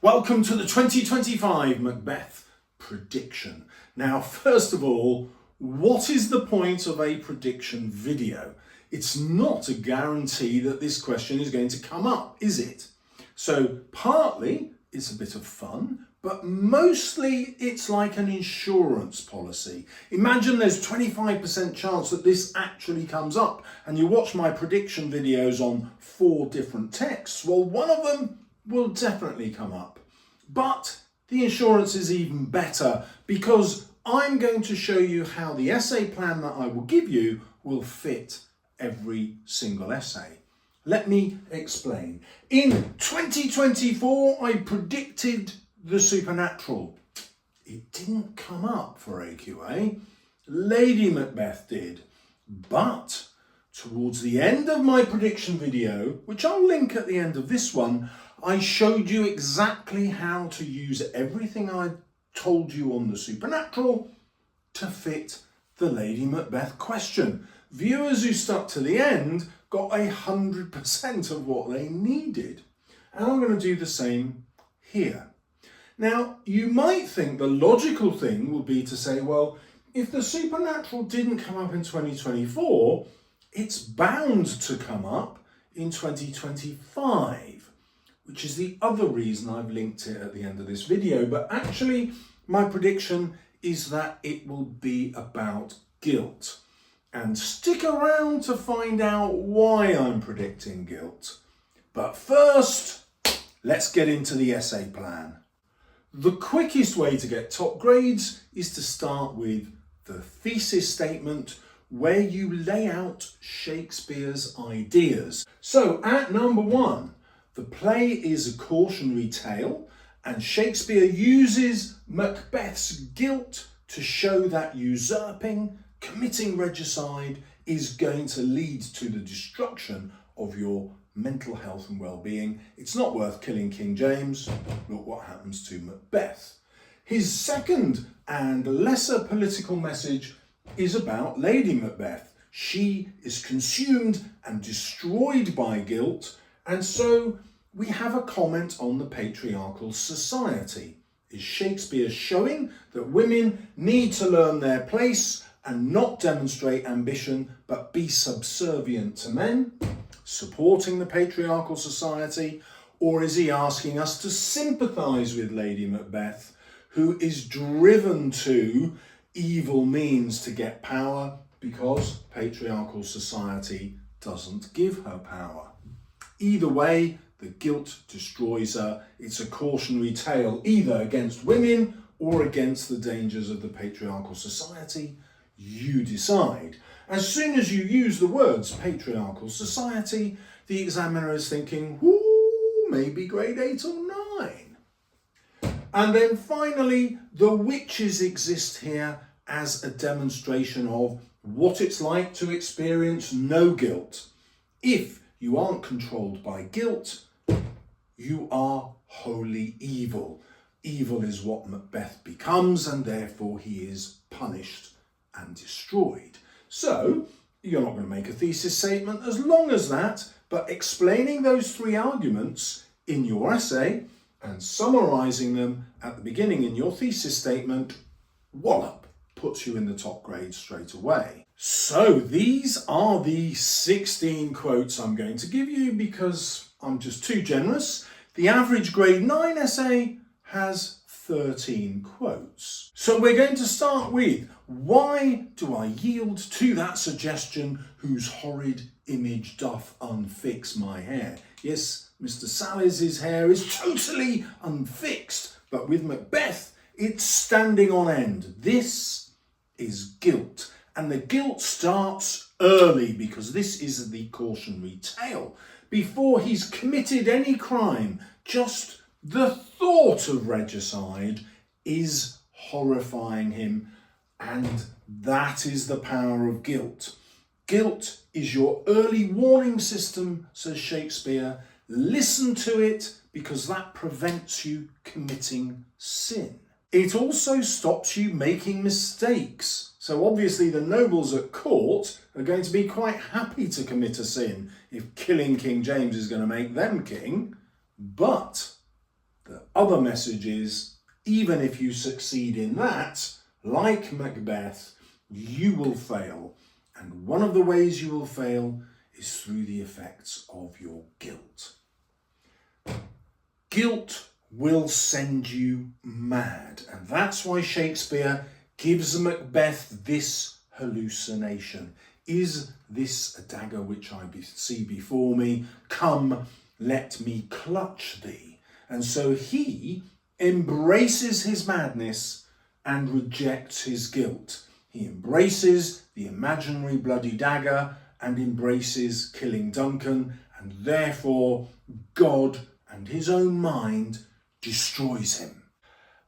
Welcome to the 2025 Macbeth prediction. Now, first of all, what is the point of a prediction video? It's not a guarantee that this question is going to come up, is it? So partly it's a bit of fun, but mostly it's like an insurance policy. Imagine there's 25% chance that this actually comes up and you watch my prediction videos on 4 different texts. Well, one of them will definitely come up. But the insurance is even better because I'm going to show you how the essay plan that I will give you will fit every single essay. Let me explain. In 2024, I predicted the supernatural. It didn't come up for AQA. Lady Macbeth did. But towards the end of my prediction video, which I'll link at the end of this one, I showed you exactly how to use everything I told you on the supernatural to fit the Lady Macbeth question. Viewers who stuck to the end got 100% of what they needed. And I'm going to do the same here. Now, you might think the logical thing would be to say, well, if the supernatural didn't come up in 2024, it's bound to come up in 2025, which is the other reason I've linked it at the end of this video. But actually, my prediction is that it will be about guilt. And stick around to find out why I'm predicting guilt. But first, let's get into the essay plan. The quickest way to get top grades is to start with the thesis statement, where you lay out Shakespeare's ideas. So at number 1, the play is a cautionary tale, and Shakespeare uses Macbeth's guilt to show that usurping, committing regicide is going to lead to the destruction of your mental health and well-being. It's not worth killing King James. Look what happens to Macbeth. His second and lesser political message is about Lady Macbeth. She is consumed and destroyed by guilt, and so we have a comment on the patriarchal society. Is Shakespeare showing that women need to learn their place and not demonstrate ambition, but be subservient to men, supporting the patriarchal society? Or is he asking us to sympathise with Lady Macbeth, who is driven to evil means to get power because patriarchal society doesn't give her power? Either way, the guilt destroys her. It's a cautionary tale either against women or against the dangers of the patriarchal society. You decide. As soon as you use the words patriarchal society, the examiner is thinking, ooh, maybe grade 8 or 9. And then finally, the witches exist here as a demonstration of what it's like to experience no guilt. If you aren't controlled by guilt, you are wholly evil. Evil is what Macbeth becomes, and therefore he is punished and destroyed. So you're not going to make a thesis statement as long as that, but explaining those 3 arguments in your essay and summarising them at the beginning in your thesis statement, wallop, puts you in the top grade straight away. So these are the 16 quotes I'm going to give you because I'm just too generous. The average grade 9 essay has 13 quotes. So we're going to start with, why do I yield to that suggestion whose horrid image doth unfix my hair? Yes, Mr. Salles' hair is totally unfixed, but with Macbeth, it's standing on end. This is guilt. And the guilt starts early because this is the cautionary tale. Before he's committed any crime, just the thought of regicide is horrifying him, and that is the power of guilt. Guilt is your early warning system, says Shakespeare. Listen to it because that prevents you committing sin. It also stops you making mistakes. So obviously the nobles at court are going to be quite happy to commit a sin if killing King James is going to make them king. But the other message is, even if you succeed in that, like Macbeth, you will fail. And one of the ways you will fail is through the effects of your guilt. Guilt will send you mad. And that's why Shakespeare gives Macbeth this hallucination. Is this a dagger which I see before me? Come, let me clutch thee. And so he embraces his madness and rejects his guilt. He embraces the imaginary bloody dagger and embraces killing Duncan, and therefore God and his own mind destroys him.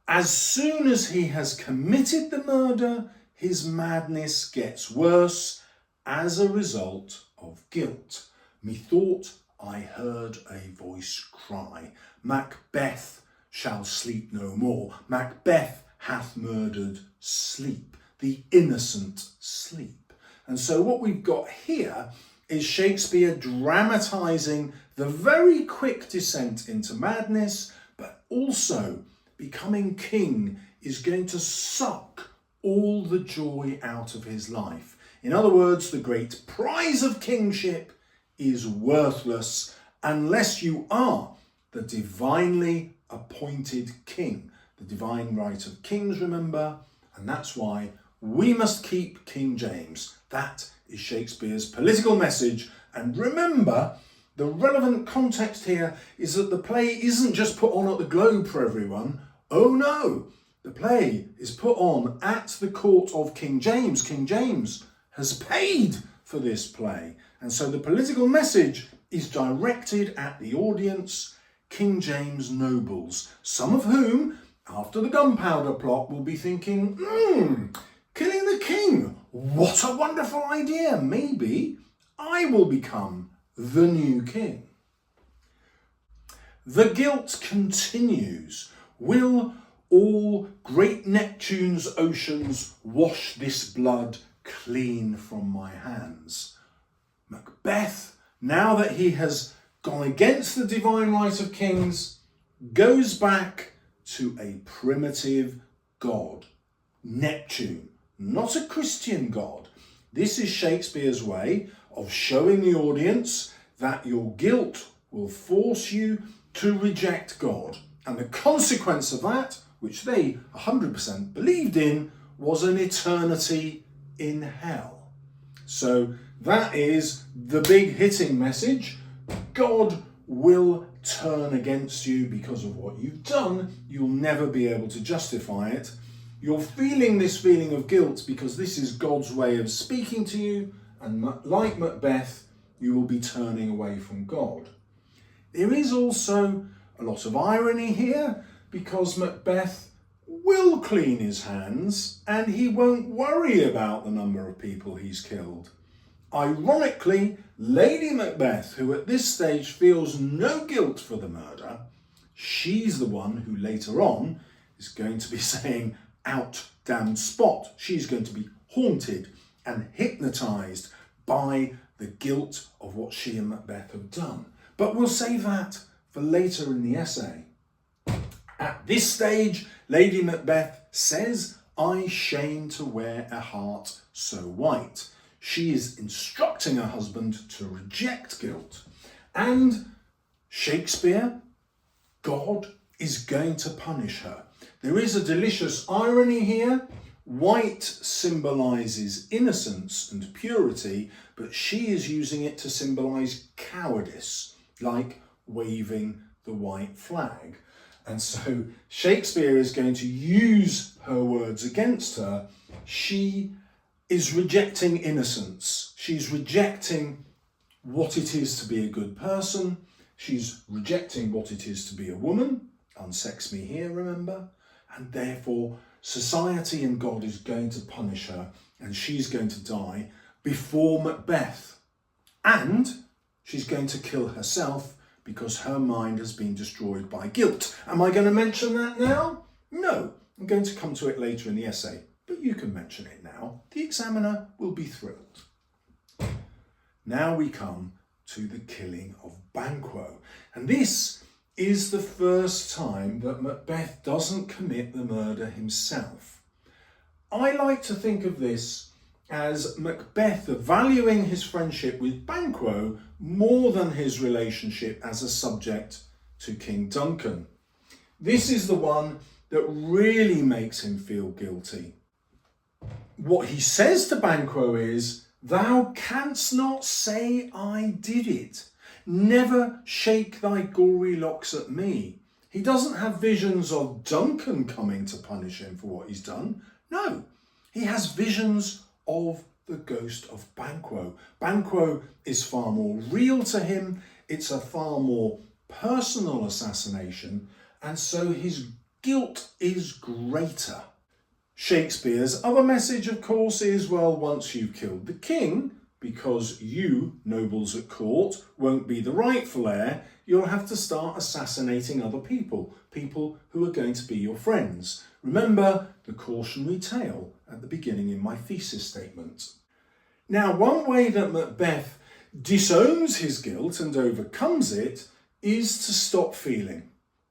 As soon as he has committed the murder, his madness gets worse as a result of guilt. Methought I heard a voice cry, Macbeth shall sleep no more. Macbeth hath murdered sleep, the innocent sleep. And so what we've got here is Shakespeare dramatising the very quick descent into madness, but also becoming king is going to suck all the joy out of his life. In other words, the great prize of kingship is worthless unless you are the divinely appointed king. The divine right of kings, remember, and that's why we must keep King James. That is Shakespeare's political message. And remember, the relevant context here is that the play isn't just put on at the Globe for everyone. Oh no, the play is put on at the court of King James. King James has paid for this play. And so the political message is directed at the audience, King James nobles, some of whom, after the gunpowder plot, will be thinking, killing the king, what a wonderful idea. Maybe I will become the new king. The guilt continues. Will all great Neptune's oceans wash this blood clean from my hands? Macbeth, now that he has gone against the divine right of kings, goes back to a primitive god, Neptune, not a Christian god. This is Shakespeare's way of showing the audience that your guilt will force you to reject God. And the consequence of that, which they 100% believed in, was an eternity in hell. So that is the big hitting message. God will turn against you because of what you've done. You'll never be able to justify it. You're feeling this feeling of guilt because this is God's way of speaking to you, and like Macbeth, you will be turning away from God. There is also a lot of irony here because Macbeth will clean his hands and he won't worry about the number of people he's killed. Ironically, Lady Macbeth, who at this stage feels no guilt for the murder, she's the one who later on is going to be saying, out damned spot. She's going to be haunted and hypnotised by the guilt of what she and Macbeth have done. But we'll save that for later in the essay. At this stage, Lady Macbeth says, I shame to wear a heart so white. She is instructing her husband to reject guilt. And Shakespeare, God, is going to punish her. There is a delicious irony here. White symbolises innocence and purity, but she is using it to symbolise cowardice, like waving the white flag. And so Shakespeare is going to use her words against her. She is rejecting innocence. She's rejecting what it is to be a good person. She's rejecting what it is to be a woman. Unsex me here, remember? And therefore, society and God is going to punish her, and she's going to die before Macbeth. And she's going to kill herself because her mind has been destroyed by guilt. Am I going to mention that now? No, I'm going to come to it later in the essay, but you can mention it now. The examiner will be thrilled. Now we come to the killing of Banquo. And this is the first time that Macbeth doesn't commit the murder himself. I like to think of this as Macbeth valuing his friendship with Banquo more than his relationship as a subject to King Duncan. This is the one that really makes him feel guilty. What he says to Banquo is, "Thou canst not say I did it. Never shake thy gory locks at me." He doesn't have visions of Duncan coming to punish him for what he's done. No, he has visions of the ghost of Banquo. Banquo is far more real to him. It's a far more personal assassination, and so his guilt is greater. Shakespeare's other message, of course, is, well, once you've killed the king, because you, nobles at court, won't be the rightful heir, you'll have to start assassinating other people, people who are going to be your friends. Remember the cautionary tale at the beginning in my thesis statement. Now, one way that Macbeth disowns his guilt and overcomes it is to stop feeling.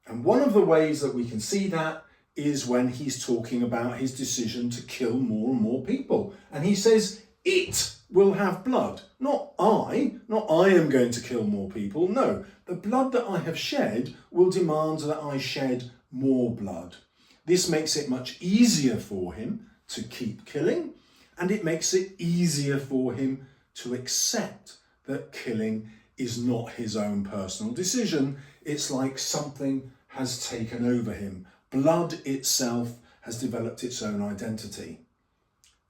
And one of the ways that we can see that is when he's talking about his decision to kill more and more people. And he says, it will have blood. Not I am going to kill more people. No, the blood that I have shed will demand that I shed more blood. This makes it much easier for him to keep killing, and it makes it easier for him to accept that killing is not his own personal decision. It's like something has taken over him. Blood itself has developed its own identity.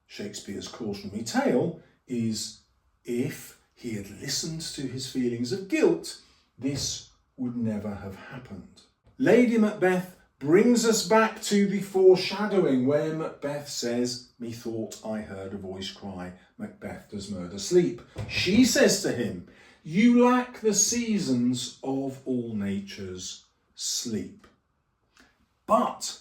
Shakespeare's cautionary tale is, if he had listened to his feelings of guilt, this would never have happened. Lady Macbeth brings us back to the foreshadowing where Macbeth says, "Methought I heard a voice cry, Macbeth does murder sleep." She says to him, "You lack the seasons of all nature's sleep." But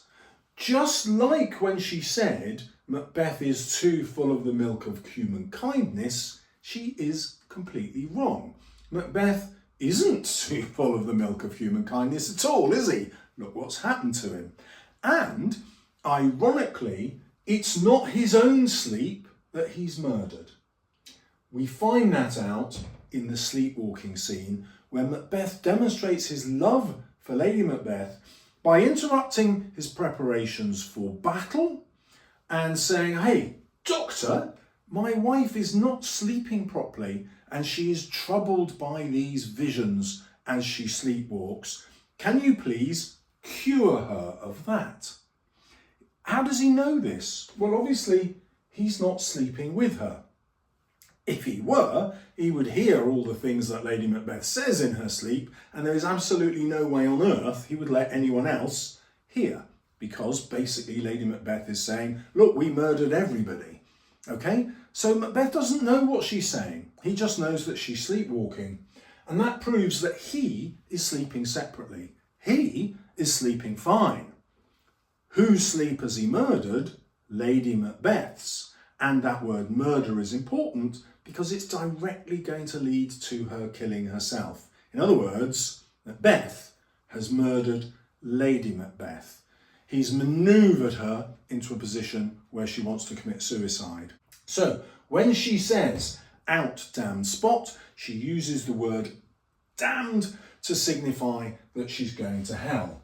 just like when she said Macbeth is too full of the milk of human kindness, she is completely wrong. Macbeth isn't too full of the milk of human kindness at all, is he? Look what's happened to him. And, ironically, it's not his own sleep that he's murdered. We find that out in the sleepwalking scene where Macbeth demonstrates his love for Lady Macbeth by interrupting his preparations for battle and saying, "Hey, doctor, my wife is not sleeping properly and she is troubled by these visions as she sleepwalks. Can you please cure her of that?" How does he know this? Well, obviously, he's not sleeping with her. If he were, he would hear all the things that Lady Macbeth says in her sleep, and there is absolutely no way on earth he would let anyone else hear, because basically Lady Macbeth is saying, "Look, we murdered everybody." Okay? So Macbeth doesn't know what she's saying. He just knows that she's sleepwalking. And that proves that he is sleeping separately. He is sleeping fine. Whose sleep has he murdered? Lady Macbeth's. And that word murder is important because it's directly going to lead to her killing herself. In other words, Macbeth has murdered Lady Macbeth. He's manoeuvred her into a position where she wants to commit suicide. So when she says, "Out, damned spot," she uses the word damned to signify that she's going to hell.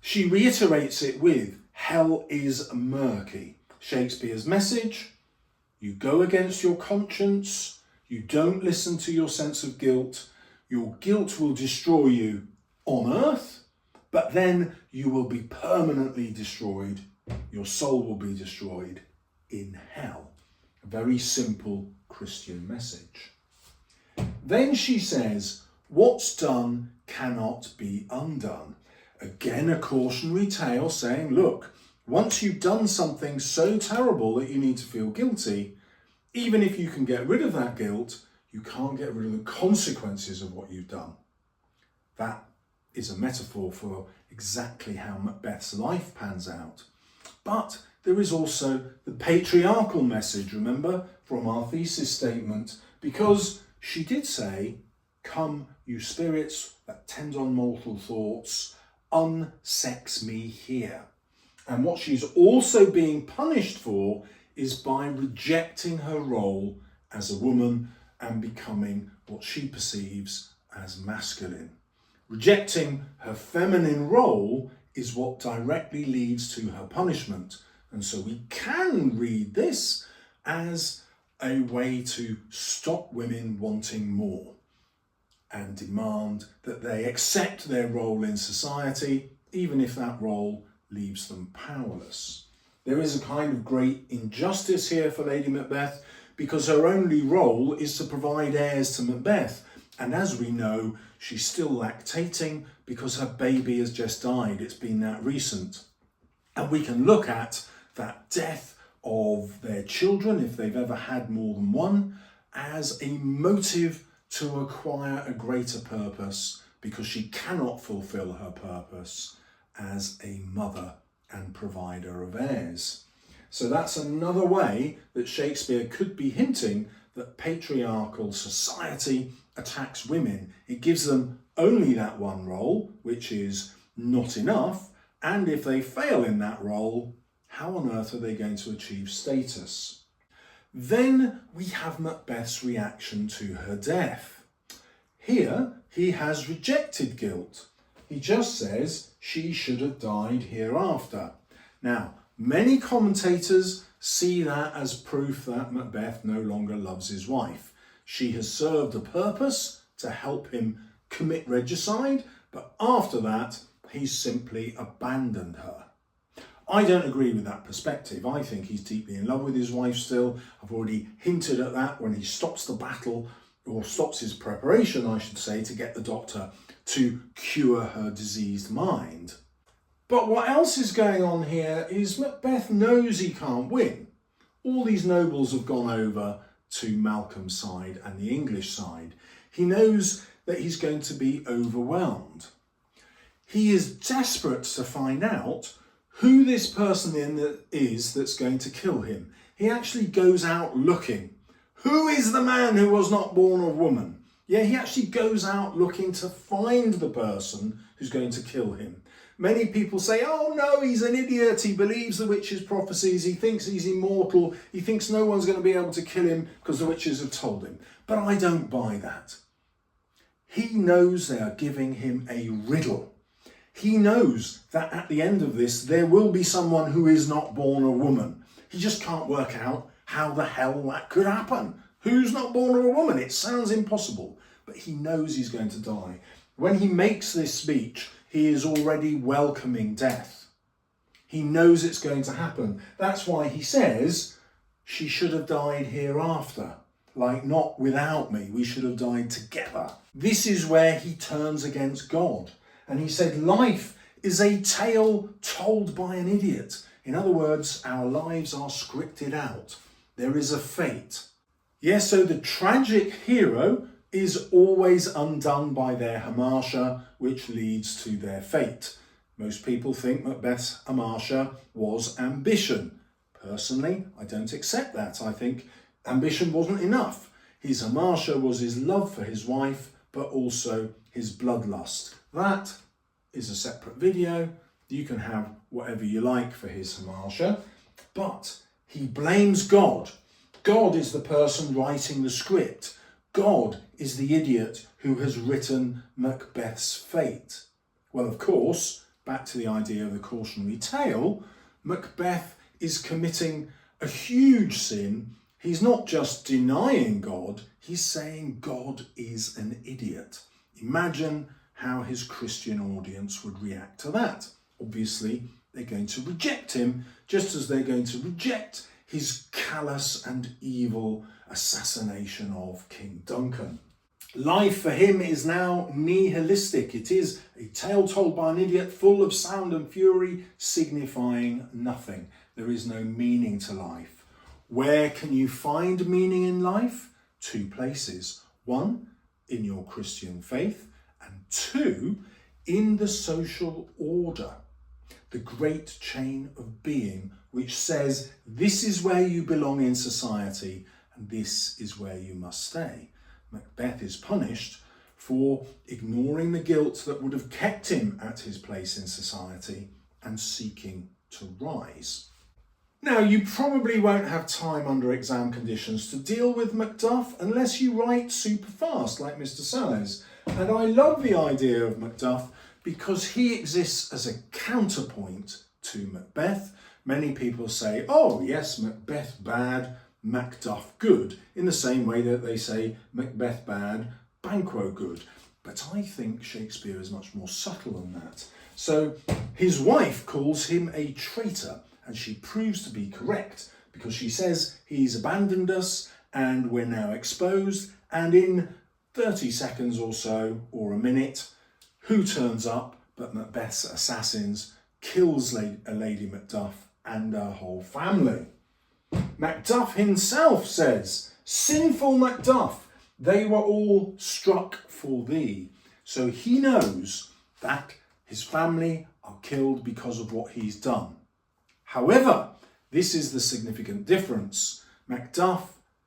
She reiterates it with, "Hell is murky." Shakespeare's message: you go against your conscience, you don't listen to your sense of guilt, your guilt will destroy you on earth, but then you will be permanently destroyed, your soul will be destroyed in hell. A very simple Christian message. Then she says, "What's done cannot be undone." Again, a cautionary tale saying, look, once you've done something so terrible that you need to feel guilty, even if you can get rid of that guilt, you can't get rid of the consequences of what you've done. That is a metaphor for exactly how Macbeth's life pans out. But there is also the patriarchal message, remember, from our thesis statement, because she did say, "Come, you spirits that tend on mortal thoughts, unsex me here." And what she's also being punished for is by rejecting her role as a woman and becoming what she perceives as masculine. Rejecting her feminine role is what directly leads to her punishment. And so we can read this as a way to stop women wanting more and demand that they accept their role in society, even if that role leaves them powerless. There is a kind of great injustice here for Lady Macbeth, because her only role is to provide heirs to Macbeth. And as we know, she's still lactating because her baby has just died. It's been that recent. And we can look at that death of their children, if they've ever had more than one, as a motive to acquire a greater purpose, because she cannot fulfill her purpose as a mother and provider of heirs. So that's another way that Shakespeare could be hinting that patriarchal society attacks women. It gives them only that one role, which is not enough, and if they fail in that role, how on earth are they going to achieve status? Then we have Macbeth's reaction to her death. Here, he has rejected guilt. He just says she should have died hereafter. Now, many commentators see that as proof that Macbeth no longer loves his wife. She has served a purpose to help him commit regicide, but after that, he's simply abandoned her. I don't agree with that perspective. I think he's deeply in love with his wife still. I've already hinted at that when he stops the battle, or stops his preparation, I should say, to get the doctor to cure her diseased mind. But what else is going on here is Macbeth knows he can't win. All these nobles have gone over to Malcolm's side and the English side. He knows that he's going to be overwhelmed. He is desperate to find out who this person is that's going to kill him. He actually goes out looking. Who is the man who was not born of woman? Yeah, he actually goes out looking to find the person who's going to kill him. Many people say, "Oh no, he's an idiot. He believes the witches' prophecies. He thinks he's immortal. He thinks no one's going to be able to kill him because the witches have told him." But I don't buy that. He knows they are giving him a riddle. He knows that at the end of this, there will be someone who is not born a woman. He just can't work out how the hell that could happen. Who's not born of a woman? It sounds impossible, but he knows he's going to die. When he makes this speech, he is already welcoming death. He knows it's going to happen. That's why he says, she should have died hereafter. Like, not without me. We should have died together. This is where he turns against God. And he said, life is a tale told by an idiot. In other words, our lives are scripted out. There is a fate. Yes, so the tragic hero is always undone by their hamartia, which leads to their fate. Most people think Macbeth's hamartia was ambition. Personally, I don't accept that. I think ambition wasn't enough. His hamartia was his love for his wife, but also his bloodlust. That is a separate video. You can have whatever you like for his hamartia, but he blames God. God is the person writing the script. God is the idiot who has written Macbeth's fate. Well, of course, back to the idea of the cautionary tale, Macbeth is committing a huge sin. He's not just denying God, he's saying God is an idiot. Imagine how his Christian audience would react to that. Obviously, they're going to reject him, just as they're going to reject his callous and evil assassination of King Duncan. Life for him is now nihilistic. It is a tale told by an idiot, full of sound and fury, signifying nothing. There is no meaning to life. Where can you find meaning in life? Two places. One, in your Christian faith, and two, in the social order. The great chain of being, which says this is where you belong in society and this is where you must stay. Macbeth is punished for ignoring the guilt that would have kept him at his place in society and seeking to rise. Now, you probably won't have time under exam conditions to deal with Macduff unless you write super fast like Mr. Salles. And I love the idea of Macduff because he exists as a counterpoint to Macbeth. Many people say, oh yes, Macbeth bad, Macduff good, in the same way that they say Macbeth bad, Banquo good. But I think Shakespeare is much more subtle than that. So his wife calls him a traitor, and she proves to be correct because she says he's abandoned us and we're now exposed, and in 30 seconds or so, or a minute, who turns up but Macbeth's assassins, kills Lady Macduff and her whole family. Macduff himself says, "Sinful Macduff, they were all struck for thee." So he knows that his family are killed because of what he's done. However, this is the significant difference. Macduff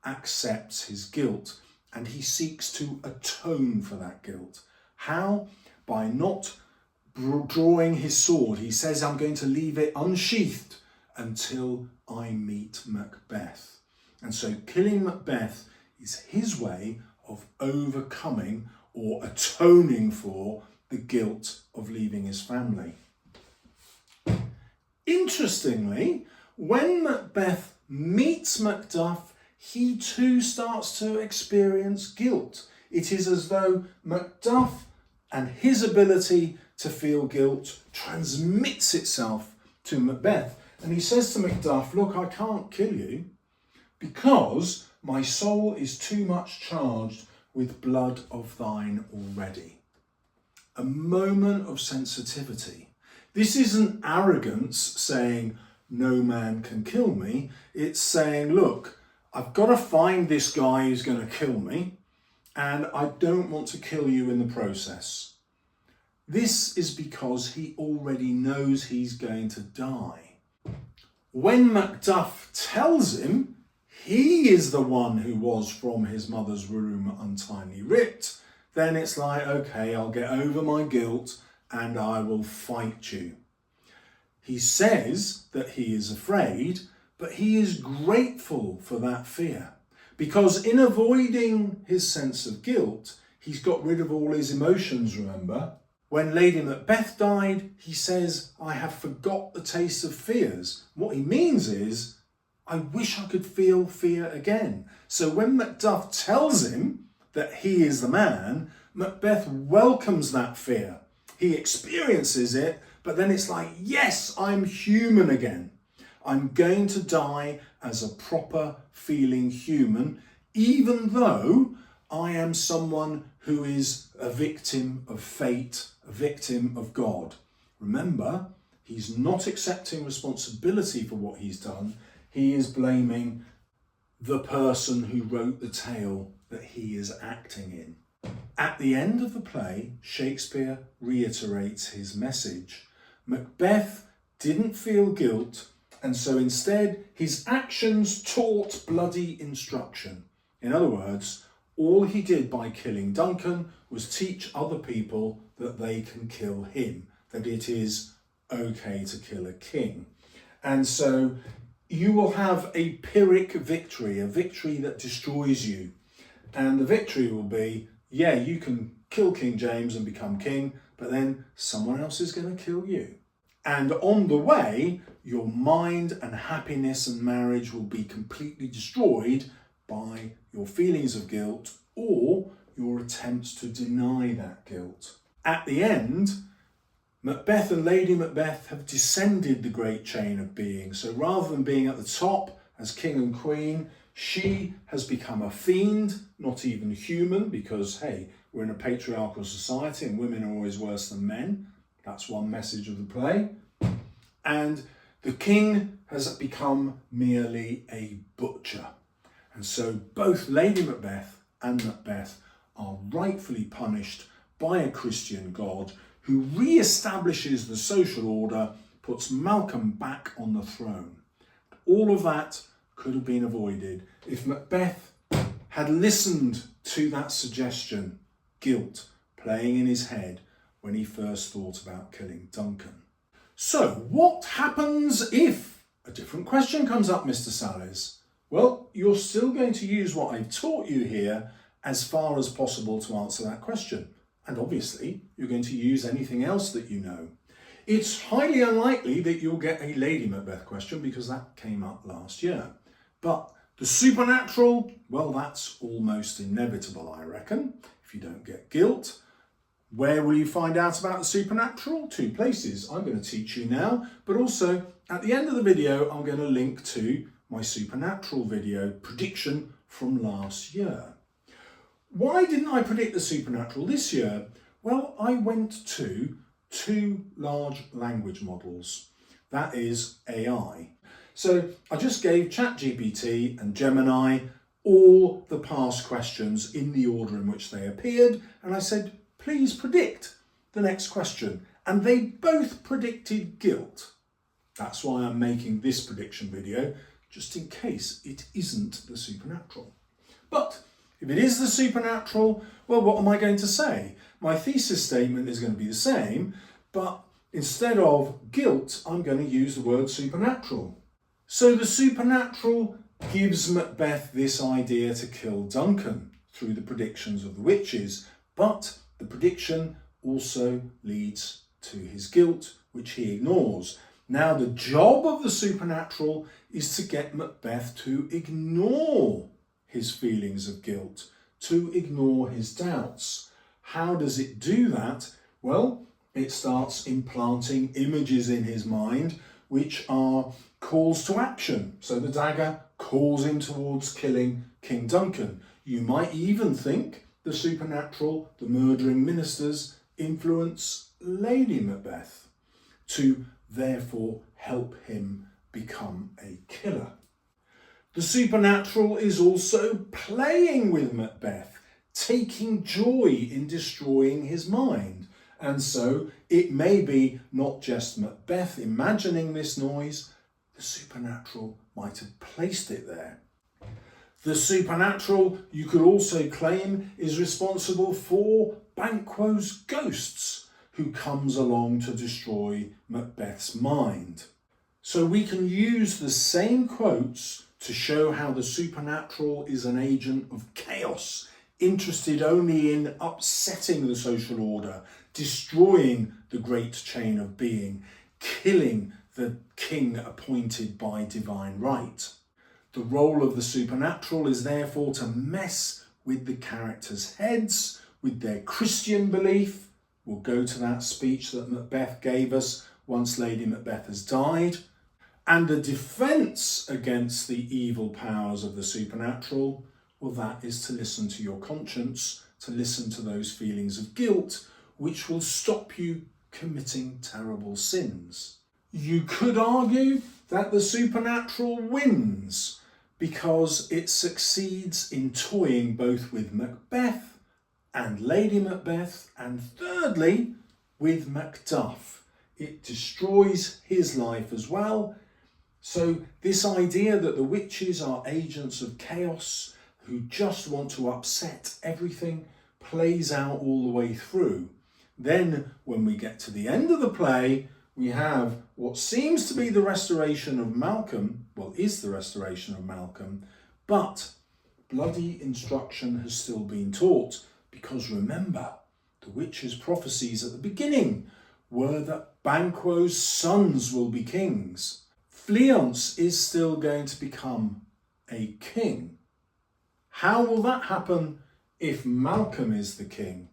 accepts his guilt and he seeks to atone for that guilt. How? By not drawing his sword. He says, I'm going to leave it unsheathed until I meet Macbeth. And so killing Macbeth is his way of overcoming or atoning for the guilt of leaving his family. Interestingly, when Macbeth meets Macduff, he too starts to experience guilt. It is as though Macduff and his ability to feel guilt transmits itself to Macbeth. And he says to Macduff, look, I can't kill you because my soul is too much charged with blood of thine already. A moment of sensitivity. This isn't arrogance saying, no man can kill me. It's saying, look, I've got to find this guy who's going to kill me, and I don't want to kill you in the process. This is because he already knows he's going to die. When Macduff tells him he is the one who was from his mother's womb untimely ripped, then it's like, okay, I'll get over my guilt and I will fight you. He says that he is afraid, but he is grateful for that fear, because in avoiding his sense of guilt, he's got rid of all his emotions, remember? When Lady Macbeth died, he says, I have forgot the taste of fears. What he means is, I wish I could feel fear again. So when Macduff tells him that he is the man, Macbeth welcomes that fear. He experiences it, but then it's like, yes, I'm human again. I'm going to die as a proper feeling human, even though I am someone who is a victim of fate, a victim of God. Remember, he's not accepting responsibility for what he's done. He is blaming the person who wrote the tale that he is acting in. At the end of the play, Shakespeare reiterates his message. Macbeth didn't feel guilt, and so instead his actions taught bloody instruction. In other words, all he did by killing Duncan was teach other people that they can kill him, that it is okay to kill a king. And so you will have a Pyrrhic victory, a victory that destroys you. And the victory will be, yeah, you can kill King James and become king, but then someone else is going to kill you. And on the way, your mind and happiness and marriage will be completely destroyed by your feelings of guilt or your attempts to deny that guilt. At the end, Macbeth and Lady Macbeth have descended the great chain of being. So rather than being at the top as king and queen, she has become a fiend, not even human, because, hey, we're in a patriarchal society and women are always worse than men. That's one message of the play. And the king has become merely a butcher. And so both Lady Macbeth and Macbeth are rightfully punished by a Christian God who re-establishes the social order, puts Malcolm back on the throne. All of that could have been avoided if Macbeth had listened to that suggestion. guilt playing in his head when he first thought about killing Duncan. So, what happens if a different question comes up, Mr. Salles? Well, you're still going to use what I've taught you here as far as possible to answer that question. And obviously, you're going to use anything else that you know. It's highly unlikely that you'll get a Lady Macbeth question because that came up last year. But the supernatural, well, that's almost inevitable, I reckon. If you don't get guilt, where will you find out about the supernatural? 2 places. I'm going to teach you now, but also at the end of the video, I'm going to link to my supernatural video prediction from last year. Why didn't I predict the supernatural this year? Well, I went to 2 large language models, that is AI. So I just gave ChatGPT and Gemini all the past questions in the order in which they appeared, and I said, please predict the next question. And they both predicted guilt. That's why I'm making this prediction video, just in case it isn't the supernatural. But if it is the supernatural, well, what am I going to say? My thesis statement is going to be the same, but instead of guilt, I'm going to use the word supernatural. So the supernatural gives Macbeth this idea to kill Duncan through the predictions of the witches, but the prediction also leads to his guilt, which he ignores. Now, the job of the supernatural is to get Macbeth to ignore his feelings of guilt, to ignore his doubts. How does it do that? Well, it starts implanting images in his mind, which are calls to action. So the dagger calls him towards killing King Duncan. You might even think the supernatural, the murdering ministers, influence Lady Macbeth to therefore help him become a killer. The supernatural is also playing with Macbeth, taking joy in destroying his mind. And so it may be not just Macbeth imagining this noise, the supernatural might have placed it there. The supernatural, you could also claim, is responsible for Banquo's ghosts, who comes along to destroy Macbeth's mind. So we can use the same quotes to show how the supernatural is an agent of chaos, interested only in upsetting the social order, destroying the great chain of being, killing the king appointed by divine right. The role of the supernatural is therefore to mess with the characters' heads, with their Christian belief. We'll go to that speech that Macbeth gave us once Lady Macbeth has died. And the defence against the evil powers of the supernatural, well, that is to listen to your conscience, to listen to those feelings of guilt, which will stop you committing terrible sins. You could argue that the supernatural wins because it succeeds in toying both with Macbeth and Lady Macbeth, and thirdly, with Macduff. It destroys his life as well. So this idea that the witches are agents of chaos who just want to upset everything plays out all the way through. Then when we get to the end of the play, we have what seems to be the restoration of Malcolm, well, is the restoration of Malcolm, but bloody instruction has still been taught, because remember, the witches' prophecies at the beginning were that Banquo's sons will be kings. Fleance is still going to become a king. How will that happen if Malcolm is the king?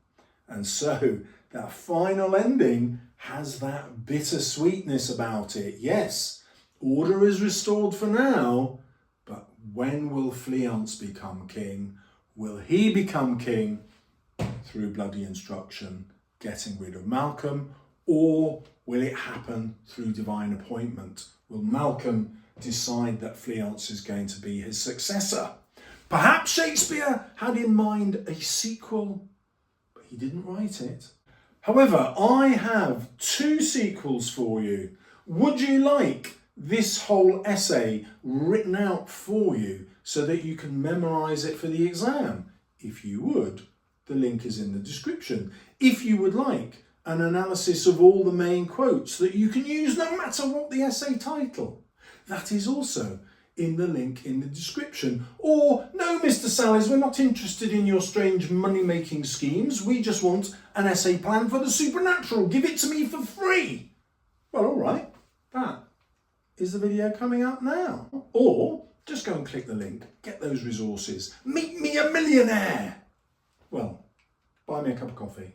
And so that final ending has that bittersweetness about it. Yes, order is restored for now, but when will Fleance become king? Will he become king through bloody instruction, getting rid of Malcolm, or will it happen through divine appointment? Will Malcolm decide that Fleance is going to be his successor? Perhaps Shakespeare had in mind a sequel, but he didn't write it. However, I have 2 sequels for you. Would you like this whole essay written out for you so that you can memorise it for the exam? If you would, the link is in the description. If you would like an analysis of all the main quotes that you can use no matter what the essay title, that is also in the link in the description. Or, no, Mr. Salles, we're not interested in your strange money-making schemes. We just want an essay plan for the supernatural. Give it to me for free. Well, all right. That is the video coming up now. Or just go and click the link, get those resources. Meet me a millionaire. Well, buy me a cup of coffee.